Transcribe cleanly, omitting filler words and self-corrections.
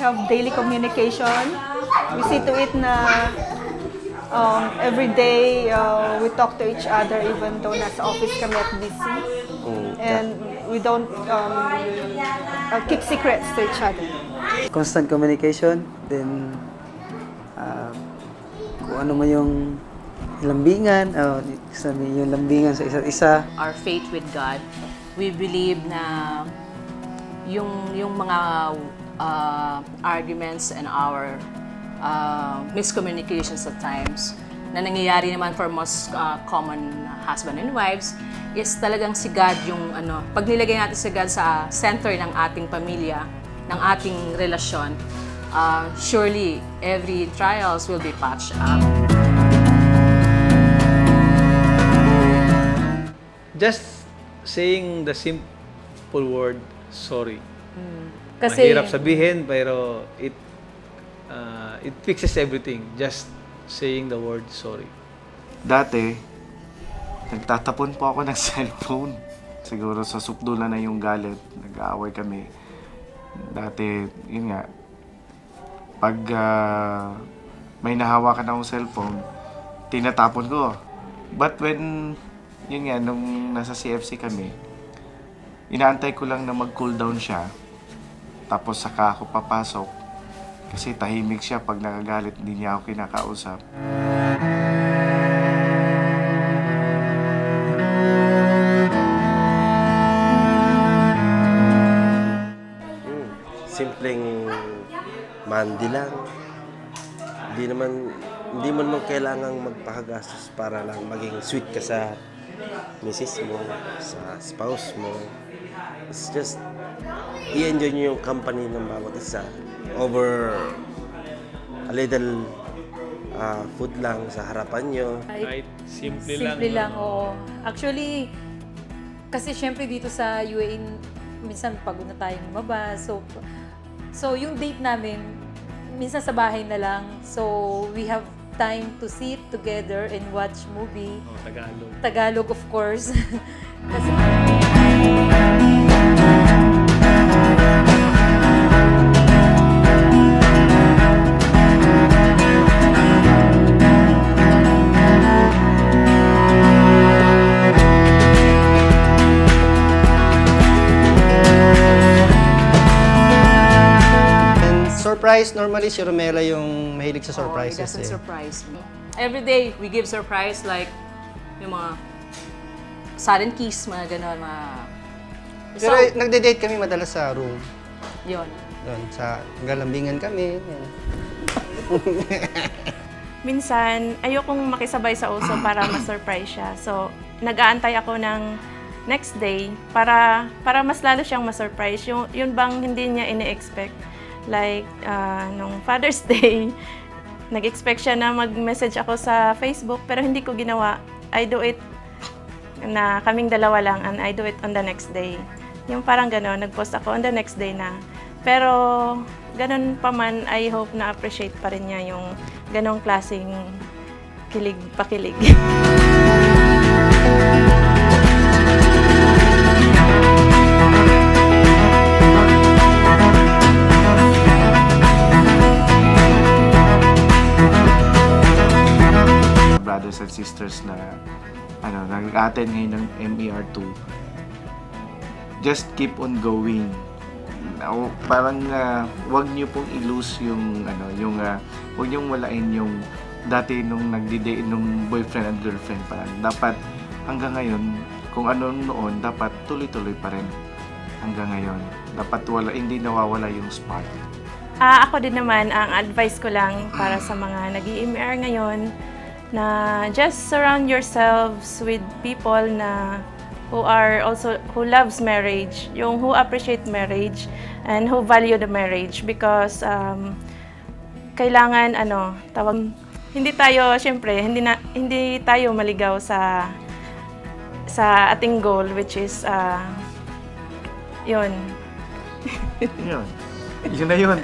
have daily communication. We see to it na every day we talk to each other even though nasa office kami at busy. And we don't keep secrets to each other. Constant communication, then kung ano man yung lambingan, yung lambingan sa isa't isa. Our faith with God, we believe na yung mga arguments and our miscommunications at times na nangyayari naman for most common husband and wives is talagang si God yung pag nilagay natin si God sa center ng ating pamilya, ng ating relasyon, surely every trials will be patched up. Just saying the simple word, sorry. Kasi Mahirap sabihin, pero it fixes everything. Just saying the word, sorry. Dati, nagtatapon po ako ng cellphone. Siguro sa sukdulan na yung galit, nag-aaway kami. Dati, yun nga, pag may nahawakan akong cellphone, tinatapon ko. But when, yun nga, nung nasa CFC kami, inaantay ko lang na mag-cool down siya. Tapos saka ako papasok. Kasi tahimik siya pag nakagalit, hindi niya ako kinakausap. Simpleng mandi lang. Hindi mo naman kailangang magpakagastos para lang maging sweet ka sa misis mo, sa spouse mo. It's just, i-enjoy nyo yung company ng bawat isa over a little food lang sa harapan nyo. Right? Simple lang, oo. Actually, kasi syempre dito sa UAE, minsan pagod na tayong lumabas. So yung date namin, minsan sa bahay na lang. So we have time to sit together and watch movie. Tagalog. Tagalog, of course. Kasi, Surprise, normally si Romela yung mahilig sa surprises. He doesn't surprise me. Every day, we give surprise like yung mga sudden kiss, mga gano'n, mga... Pero nagde-date kami madalas sa room. Yun. Doon, sa galambingan kami. Yan. Minsan, ayokong makisabay sa uso para ma-surprise siya. So, nag-aantay ako ng next day para mas lalo siyang ma-surprise. Yun bang hindi niya ini-expect. Like, nung Father's Day, nag-expect siya na mag-message ako sa Facebook, pero hindi ko ginawa. I do it na kaming dalawa lang, and I do it on the next day. Yung parang gano'n, nag-post ako on the next day na. Pero, gano'n pa man, I hope na appreciate pa rin niya yung ganong klaseng kilig-pakilig. Brothers and sisters na nag-attend ngayon ng MER2, just keep on going. Parang wag niyo pong i-lose yung wag niyo walain yung dati nung nung boyfriend and girlfriend pa lang. Dapat hanggang ngayon, kung ano noon, dapat tuloy-tuloy pa rin hanggang ngayon. Dapat hindi nawawala yung spark. Ako din naman, ang advice ko lang para sa mga nag-i-MER ngayon, na just surround yourselves with people na who loves marriage, yung who appreciate marriage and who value the marriage, because kailangan hindi tayo maligaw sa ating goal, which is yun. Yun na yun.